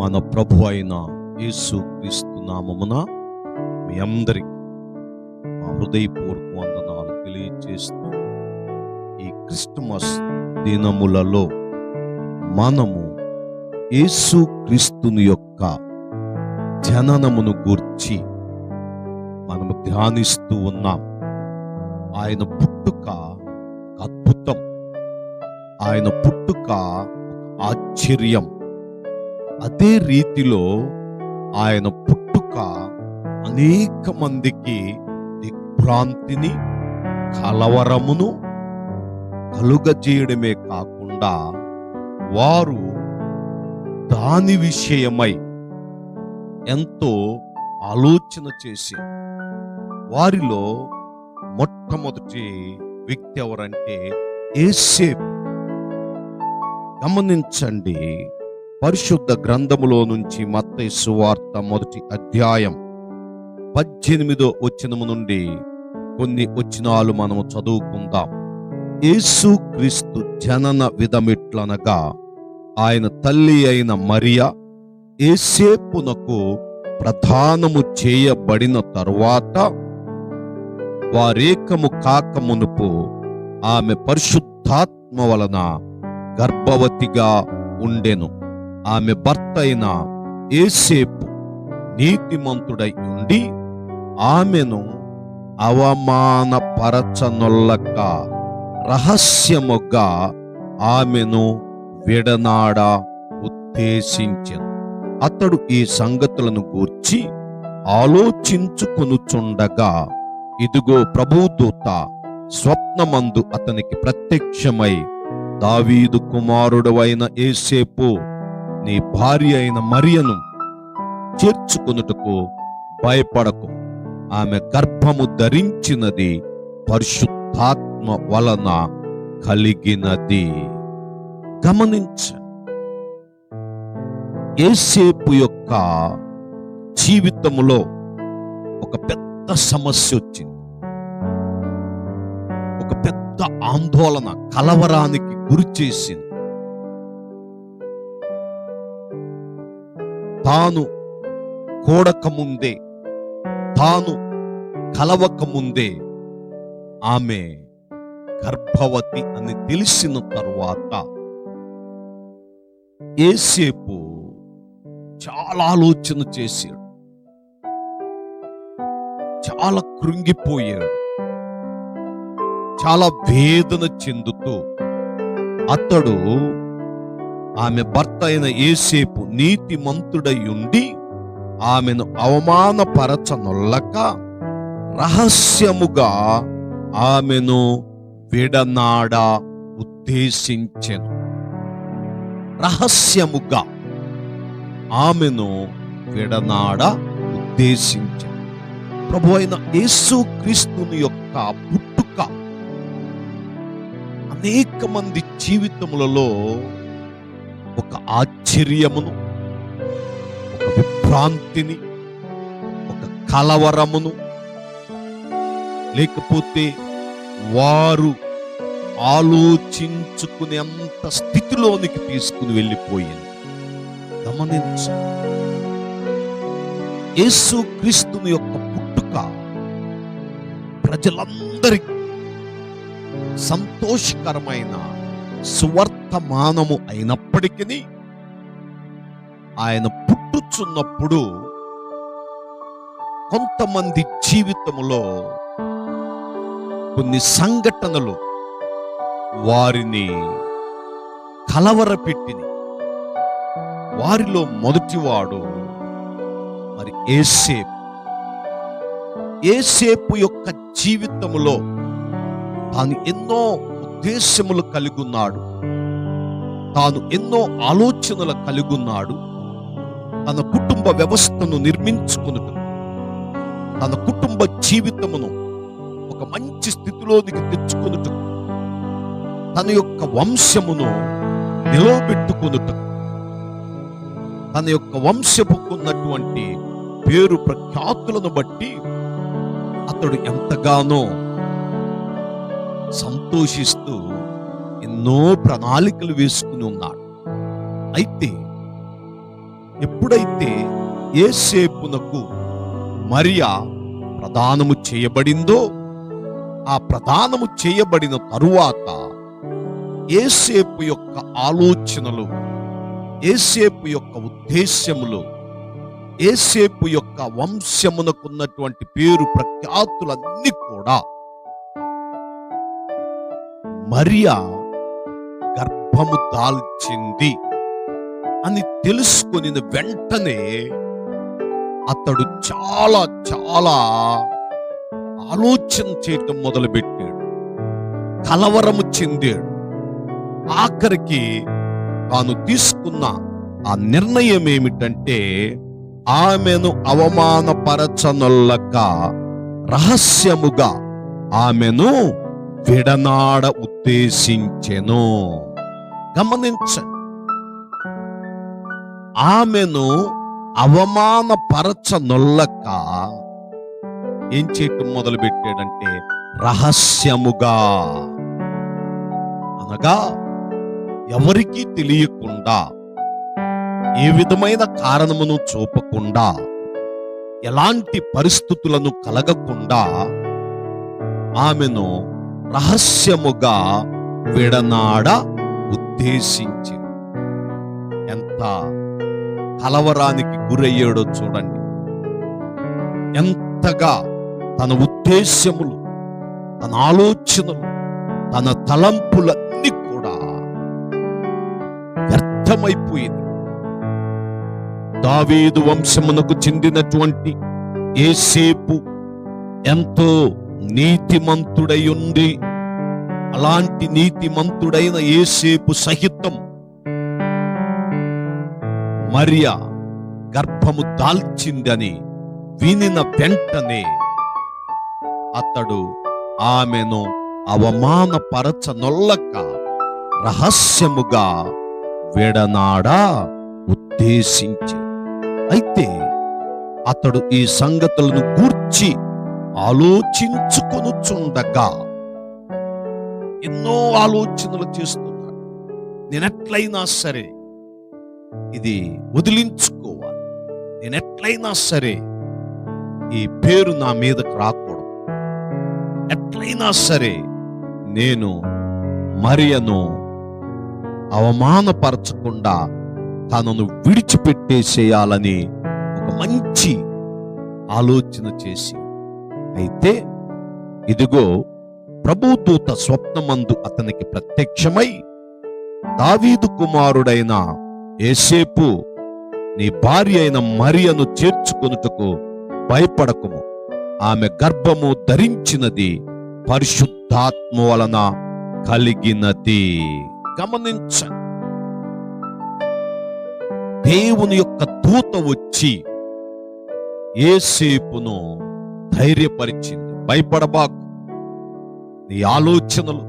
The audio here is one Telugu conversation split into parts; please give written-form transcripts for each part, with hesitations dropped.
మన ప్రభు అయిన యేసు క్రీస్తు నామమున మీ అందరికీ మా హృదయపూర్వక వందనాలు తెలియజేస్తూ, ఈ క్రిస్టమస్ దినములలో మనము యేసు క్రీస్తుని యొక్క జననమును గూర్చి మనము ధ్యానిస్తూ ఉన్నాం. ఆయన పుట్టుక ఒక అద్భుతం, ఆయన పుట్టుక ఒక ఆశ్చర్యం. అదే రీతిలో ఆయన పుట్టుక అనేక మందికి దిగ్భ్రాంతిని, కలవరమును కలుగజేయడమే కాకుండా వారు దాని విషయమై ఎంతో ఆలోచన చేసి, వారిలో మొట్టమొదటి వ్యక్తి ఎవరంటే యోసేపు. గమనించండి, పరిశుద్ధ గ్రంథములో నుంచి మత్తయి సువార్త 1వ అధ్యాయం 18వ వచనము నుండి కొన్ని వచనాలు మనము చదువుకుందాం. యేసు క్రీస్తు జనన విధమిట్లనగా, ఆయన తల్లి అయిన మరియా యోసేపునకు ప్రదానము చేయబడిన తరువాత వారేకము కాక మునుపు ఆమె పరిశుద్ధాత్మ వలన గర్భవతిగా ఉండెను. ఆమె భర్త అయిన యోసేపు నీతిమంతుడై ఉండి ఆమెను అవమానపరచనొల్లక రహస్యముగా ఆమెను విడనాడ ఉద్దేశించెను. అతడు ఈ సంగతులను గూర్చి ఆలోచించుకొనుచుండగా, ఇదిగో ప్రభుదూత స్వప్నమందు అతనికి ప్రత్యక్షమై, దావీదు కుమారుడవైన యోసేపు, నీ భార్య అయిన మరియను చేర్చుకొనుటకు భయపడకు. ఆమె గర్భము ధరించినది పరిశుద్ధాత్మ వలన కలిగినది. గమనించండి, యోసేపు యొక్క జీవితములో ఒక పెద్ద సమస్య వచ్చింది. ఒక పెద్ద ఆందోళన, కలవరానికి గురి చేసింది. తాను కూడకముందే, తాను కలవకముందే ఆమె గర్భవతి అని తెలిసిన తరువాత యోసేపు చాలా ఆలోచన చేశాడు, చాలా కృంగిపోయాడు, చాలా వేదన చెందుతూ అతడు ఆమె భర్త అయిన యోసేపు నీతిమంతుడై ఉండి ఆమెను అవమానపరచనొల్లక రహస్యముగా ఆమెను విడనాడ ఉద్దేశించెను. రహస్యముగా ఆమెను విడనాడ ఉద్దేశించెను. ప్రభు అయిన యేసు క్రీస్తుని యొక్క పుట్టుక అనేక మంది జీవితములలో ఒక ఆశ్చర్యమును, ఒక విభ్రాంతిని, ఒక కలవరమును, లేకపోతే వారు ఆలోచించుకునేంత స్థితిలోనికి తీసుకుని వెళ్ళిపోయింది. గమనించ, యేసు క్రీస్తుని యొక్క పుట్టుక ప్రజలందరికీ సంతోషకరమైన సువర్తమానము అయినప్పటికీ, ఆయన పుట్టుచున్నప్పుడు కొంతమంది జీవితములో కొన్ని సంఘటనలు వారిని కలవరపెట్టిని. వారిలో మొదటివాడు మరి యోసేపు. యోసేపు యొక్క జీవితములో తాను ఎన్నో ఉద్దేశములు కలిగి ఉన్నాడు, తాను ఎన్నో ఆలోచనలు కలిగి ఉన్నాడు. తన కుటుంబ వ్యవస్థను నిర్మించుకున్నట్టు, తన కుటుంబ జీవితమును ఒక మంచి స్థితిలోనికి తెచ్చుకున్నట్టు, తన యొక్క వంశమును నిలవబెట్టుకున్నట్టు, తన యొక్క వంశపుకున్నటువంటి పేరు ప్రఖ్యాతులను బట్టి అతడు ఎంతగానో సంతోషిస్తూ ఎన్నో ప్రణాళికలు వేసుకుని ఉన్నాడు. అయితే ఎప్పుడైతే యేసేపునకు మరియా ప్రదానము చేయబడిందో, ఆ ప్రదానము చేయబడిన తరువాత యేసేపు యొక్క ఆలోచనలు, యేసేపు యొక్క ఉద్దేశ్యములు, యేసేపు యొక్క వంశమునకున్నటువంటి పేరు ప్రఖ్యాతులన్నీ కూడా మరియా గర్భము దాల్చింది అని తెలుసుకొని వెంటనే అతడు చాలా చాలా ఆలోచన చేయటం మొదలుపెట్టాడు. కలవరము చెందాడు. ఆఖరికి తాను తీసుకున్న ఆ నిర్ణయం ఏమిటంటే, ఆమెను అవమానపరచనొల్లక రహస్యముగా ఆమెను విడనాడ ఉద్దేశించెను. గమనించండి, ఆమెను అవమానపరచనొల్లక ఏం చేయటం మొదలు పెట్టాడంటే, రహస్యముగా, అనగా ఎవరికీ తెలియకుండా, ఏ విధమైన కారణమును చూపకుండా, ఎలాంటి పరిస్థితులను కలగకుండా ఆమెను రహస్యముగా విడనాడ ఉద్దేశించి. ఎంత కలవరానికి గురయ్యాడో చూడండి. ఎంతగా తన ఉద్దేశ్యములు, తన ఆలోచనలు, తన తలంపులన్నీ కూడా వ్యర్థమైపోయింది. దావీదు వంశమునకు చెందినటువంటి యేసేపు ఎంతో నీతిమంతుడై ఉంది. అలాంటి నీతిమంతుడైన యేసేపు సహితం మరియా గర్భము దాల్చిందని వినిన వెంటనే అతడు ఆమెను అవమానపరచనొల్లక రహస్యముగా విడనాడ ఉద్దేశించి. అయితే అతడు ఈ సంగతులను గూర్చి ఆలోచించుకొనుచుండగా ఎన్నో ఆలోచనలు చేస్తున్నాడు. నేనెట్లయినా సరే ఇది వదిలించుకోవాలి, నేనెట్లయినా సరే ఈ పేరు నా మీదకు రాకూడదు, ఎట్లయినా సరే నేను మరియను అవమానపరచకుండా తనను విడిచిపెట్టేసేయాలని ఒక మంచి ఆలోచన చేసి. అయితే ఇదిగో ప్రభుదూత స్వప్నమందు అతనికి ప్రత్యక్షమై, దావీదు కుమారుడైన యేసేపు, నీ భార్య అయిన మరియను చేర్చుకొనుటకు భయపడకుము, ఆమె గర్భము ధరించినది పరిశుద్ధాత్మ వలన కలిగినది. గమనించండి, దేవుని యొక్క దూత వచ్చి యేసేపును ధైర్యపరిచింది. భయపడబాకు, నీ ఆలోచనలు,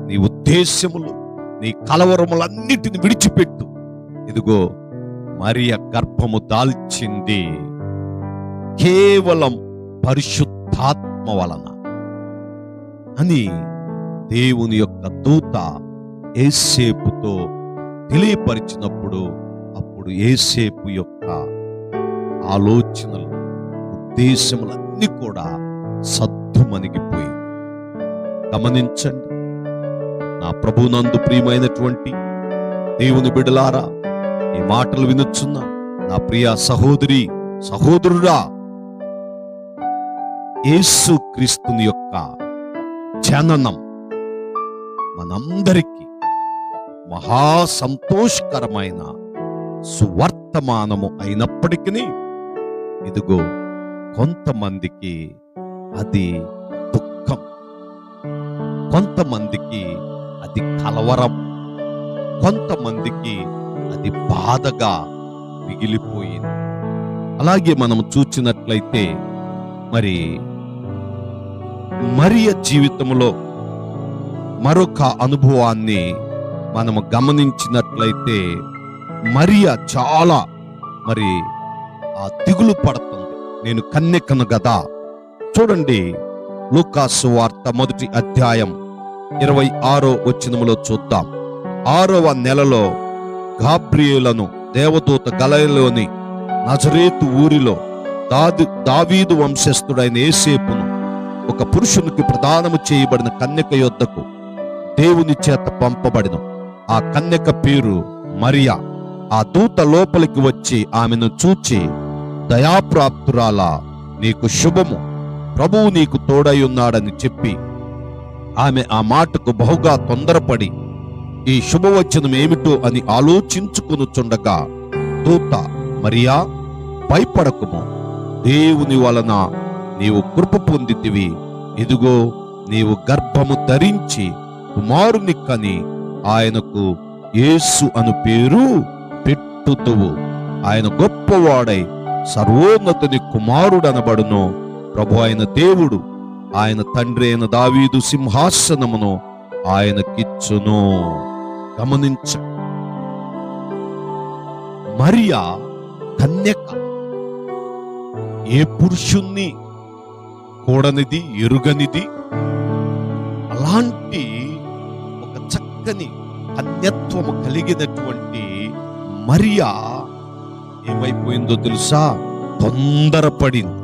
నీ ఉద్దేశ్యములు, నీ కలవరములన్నిటిని విడిచిపెట్టు. ఇదిగో మరియ గర్భము దాల్చింది కేవలం పరిశుద్ధాత్మ వలన అని దేవుని యొక్క దూత యేసేపుతో తెలియపరిచినప్పుడు, అప్పుడు యేసేపు యొక్క ఆలోచనలు, ఉద్దేశములన్నీ కూడా సద్దుమణిగిపోయింది. గమనించండి, నా ప్రభునందు ప్రియమైనటువంటి దేవుని బిడ్డలారా, ఈ మాటలు వినుచున్న నా ప్రియ సహోదరి సహోదరుడా, యేసు క్రీస్తుని యొక్క జననం మనందరికీ మహా సంతోషకరమైన సువర్తమానము అయినప్పటికీ, ఇదిగో కొంతమందికి అది దుఃఖం, కొంతమందికి అది కలవరం, కొంతమందికి అది బాధగా మిగిలిపోయింది. అలాగే మనం చూచినట్లయితే మరి మరియ జీవితంలో మరొక అనుభవాన్ని మనము గమనించినట్లయితే, మరియ చాలా దిగులు పడుతుంది. నేను కన్యకను గదా. చూడండి, లూకాసు వార్త 1వ అధ్యాయం 26వ వచనములో చూద్దాం. 6వ నెలలో గాబ్రియేలును దేవదూత గలిలయలోని నజరేతు ఊరిలో దావీదు వంశస్థుడైన యోసేపును ఒక పురుషునికి ప్రదానము చేయబడిన కన్యక యొద్దకు దేవుని చేత పంపబడిన ఆ కన్యక పేరు మరియా. ఆ దూత లోపలికి వచ్చి ఆమెను చూచి, దయాప్రాప్తురాలా, నీకు శుభము, ప్రభువు నీకు తోడై ఉన్నాడని చెప్పి, ఆమె ఆ మాటకు బహుగా తొందరపడి ఈ శుభవచనం ఏమిటో అని ఆలోచించుకొనుచుండగా దూత, మరియా, భయపడకుము, దేవుని వలన నీవు కృప పొందితివి. ఇదిగో, నీవు గర్భము ధరించి కుమారుని కని ఆయనకు యేసు అను పేరు పెట్టుదువు. ఆయన గొప్పవాడై సర్వోన్నతుని కుమారుడనబడును. ప్రభు అయిన దేవుడు ఆయన తండ్రి అయిన దావీదు సింహాసనమును ఆయనకిచ్చును. గమనించ, మరియా కన్యక, ఏ పురుషుణ్ణి కూడనిది, ఎరుగనిది. అలాంటి ఒక చక్కని కన్యత్వము కలిగినటువంటి మరియా ఏమైపోయిందో తెలుసా? తొందరపడింది.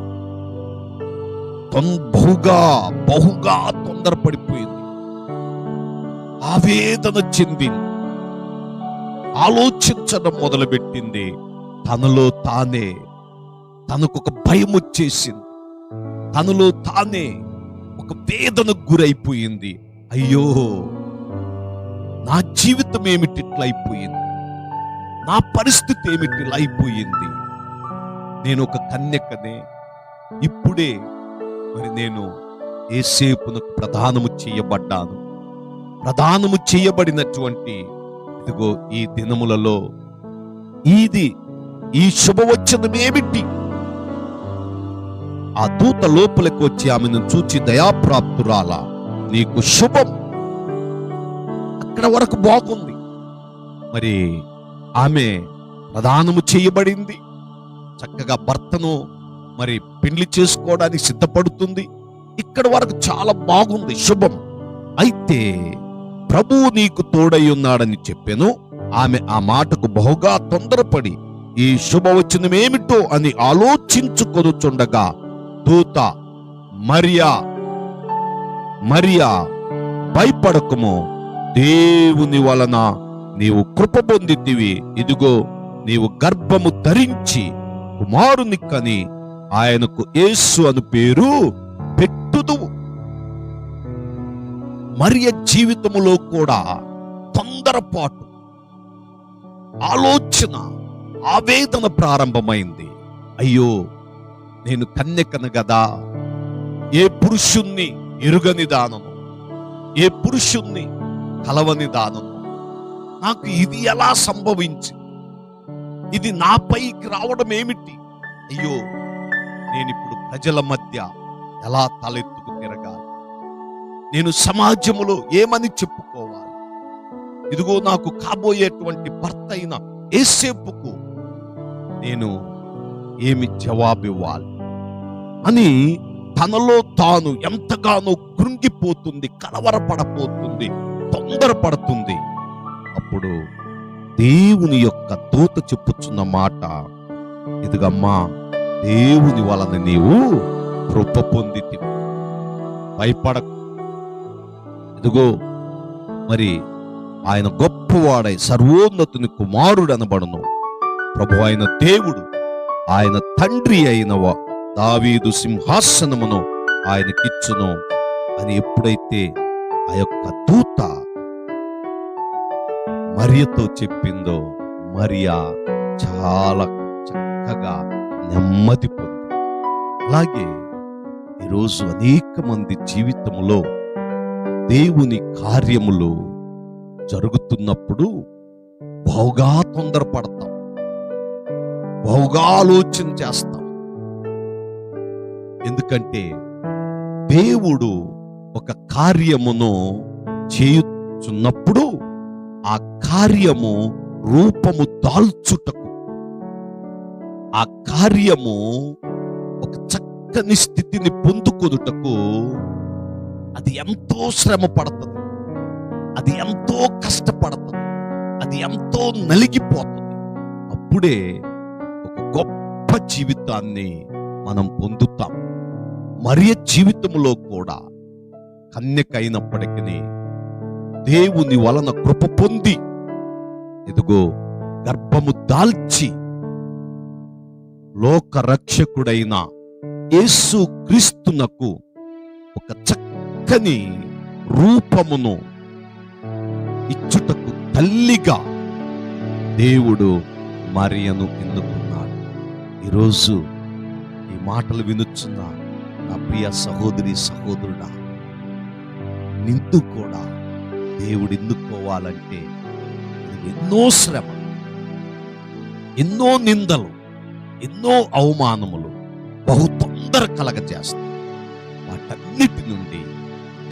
బహుగా తొందరపడిపోయింది. ఆవేదన చెందింది. ఆలోచించడం మొదలుపెట్టింది. తనలో తానే తనకొక భయం వచ్చేసింది. తనలో తానే ఒక వేదనకు గురైపోయింది. అయ్యో, నా జీవితం ఏమిటి ఇట్లా అయిపోయింది? నా పరిస్థితి ఏమిటి ఇలా అయిపోయింది? నేను ఒక కన్యకనే. ఇప్పుడే మరి నేను యోసేపునకు ప్రదానము చేయబడ్డాను. ప్రదానము చేయబడినటువంటి ఇదిగో ఈ దినములలో ఈ శుభవచనం ఏమిటి? ఆ దూత లోపలికి వచ్చి ఆమెను చూచి, దయాప్రాప్తురాలా, నీకు శుభం. అక్కడ వరకు బాగుంది. మరి ఆమె ప్రదానము చేయబడింది. చక్కగా భర్తను మరి పెళ్లి చేసుకోవడానికి సిద్ధపడుతుంది. ఇక్కడ వరకు చాలా బాగుంది, శుభం. అయితే ప్రభువు నీకు తోడై ఉన్నాడని చెప్పెను. ఆమె ఆ మాటకు బహుగా తొందరపడి ఈ శుభవచనం ఏమిటో అని ఆలోచించుకొనుచుండగా దూత, మరియా, భయపడకుము, దేవుని వలన నీవు కృప పొందితివి. ఇదిగో, నీవు గర్భము ధరించి కుమారుని కని ఆయనకు యేసు అను పేరు పెట్టుదువు. మరియ జీవితములో కూడా తొందరపాటు, ఆలోచన, ఆవేదన ప్రారంభమైంది. అయ్యో, నేను కన్యకను గదా, ఏ పురుషుణ్ణి ఎరుగని దానను, ఏ పురుషుణ్ణి కలవని దానను, నాకు ఇది ఎలా సంభవించి, ఇది నాపైకి రావడం ఏమిటి? అయ్యో, నేనిప్పుడు ప్రజల మధ్య ఎలా తలెత్తుకు తిరగాలి? నేను సమాజములో ఏమని చెప్పుకోవాలి? ఇదిగో, నాకు కాబోయేటువంటి భర్త అయిన యోసేపుకు నేను ఏమి జవాబివ్వాలి అని తనలో తాను ఎంతగానో కృంగిపోతుంది, కలవరపడపోతుంది, తొందరపడుతుంది. అప్పుడు దేవుని యొక్క దూత చెప్పుచున్న మాట, ఇదిగమ్మా, దేవుని వలన నీవు కృప పొందితివి, భయపడకు. ఇదిగో, మరి ఆయన గొప్పవాడై సర్వోన్నతుని కుమారుడు అనబడును. ప్రభు అయిన దేవుడు ఆయన తండ్రి అయిన దావీదు సింహాసనమును ఆయనకిచ్చును అని ఎప్పుడైతే ఆ యొక్క దూత మరియతో చెప్పిందో, మరియా చాలా చక్కగా నెమ్మది పొంది. అలాగే ఈరోజు అనేక మంది జీవితంలో దేవుని కార్యములు జరుగుతున్నప్పుడు బహుగా తొందరపడతాం, బహుగా ఆలోచన చేస్తాం. ఎందుకంటే దేవుడు ఒక కార్యమును చేయుచున్నప్పుడు ఆ కార్యము రూపము దాల్చుటకు, ఆ కార్యము ఒక చక్కని స్థితిని పొందుకొనుటకు అది ఎంతో శ్రమ పడుతుంది, అది ఎంతో కష్టపడుతుంది, అది ఎంతో నలిగిపోతుంది. అప్పుడే ఒక గొప్ప జీవితాన్ని మనం పొందుతాం. మరియ జీవితంలో కూడా కన్యకైనప్పటికీ దేవుని వలన కృప పొంది ఇదిగో గర్భము దాల్చి లోక రక్షకుడైన యేసు క్రీస్తునకు ఒక చక్కని రూపమును ఇచ్చుటకు తల్లిగా దేవుడు మరియను ఎన్నుకున్నాడు. ఈరోజు ఈ మాటలు వినుచున్న నా ప్రియ సహోదరి సహోదరుడా, నిన్ను కూడా దేవుడు ఎన్నుకోవాలంటే ఎన్నో శ్రమ, ఎన్నో నిందలు, ఎన్నో అవమానములు బహు తొందర కలగజేస్తాయి. వాటన్నిటి నుండి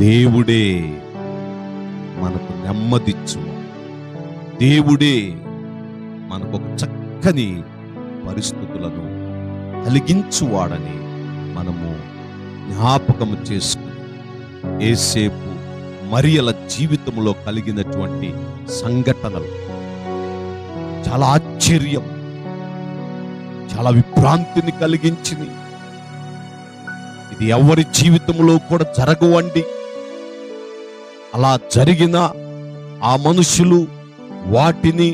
దేవుడే మనకు నెమ్మదిచ్చు, దేవుడే మనకు ఒక చక్కని పరిస్థితులను కలిగించువాడని మనము జ్ఞాపకము చేసుకుని యేసేపు మరియల జీవితంలో కలిగినటువంటి సంఘటనలు చాలా ఆశ్చర్యం, చాలా విభ్రాంతిని కలిగించింది. ఇది ఎవరి జీవితంలో కూడా జరగవండి. అలా జరిగిన ఆ మనుషులు వాటిని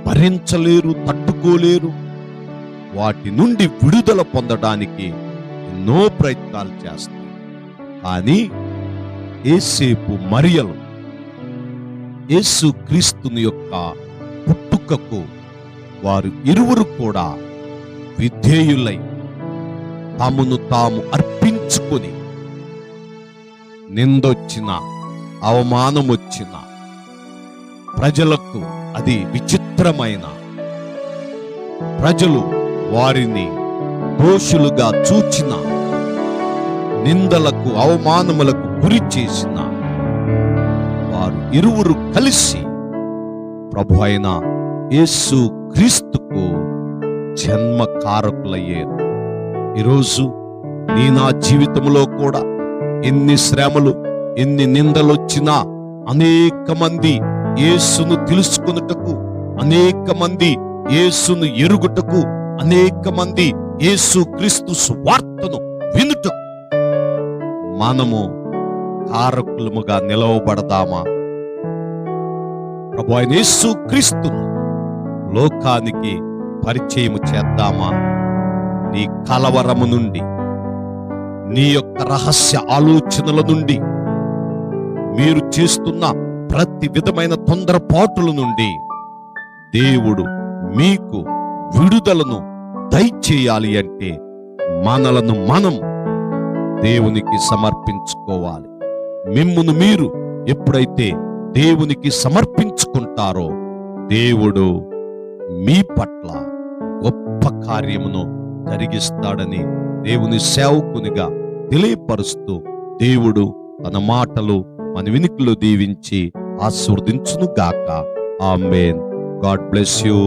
భరించలేరు, తట్టుకోలేరు. వాటి నుండి విడుదల పొందడానికి ఎన్నో ప్రయత్నాలు చేస్తారు. కానీ యేసేపు మరియలు యేసు క్రీస్తుని యొక్క పుట్టుకకు వారు ఇరువురు కూడా విధేయులై తమను తాము అర్పించుకొని నిందొచ్చిన, అవమానం వచ్చిన ప్రజలకు అది విచిత్రమైన, ప్రజలు వారిని దోషులుగా చూచిన, నిందలకు అవమానములకు గురి చేసిన వారు ఇరువురు కలిసి ప్రభు అయిన యేసు క్రీస్తుకు జన్మ కారకులయ్యారు. ఈరోజు నీ నా జీవితంలో కూడా ఎన్ని శ్రమలు, ఎన్ని నిందలు వచ్చినా అనేక మంది యేసును తెలుసుకొనుటకు, అనేక మంది యేసును ఎరుగుటకు, అనేక మంది యేసు క్రీస్తు సువార్తను వినుటకు మనము కారకులముగా నిలవబడదామా? ప్రభు అయిన యేసు క్రీస్తును లోకానికి పరిచయం చేద్దామా? నీ కలవరము నుండి, నీ యొక్క రహస్య ఆలోచనల నుండి, మీరు చేస్తున్న ప్రతి విధమైన తొందరపాటుల నుండి దేవుడు మీకు విడుదలను దయచేయాలి అంటే మనలను మనం దేవునికి సమర్పించుకోవాలి. మిమ్మును మీరు ఎప్పుడైతే దేవునికి సమర్పించుకుంటారో దేవుడు మీ పట్ల గొప్ప కార్యమును జరిగిస్తాడని దేవుని సేవకునిగా తెలియపరుస్తూ దేవుడు తన మాటలు మన వినికిలో దీవించి ఆశీర్వదించును గాక. ఆమేన్. God bless you.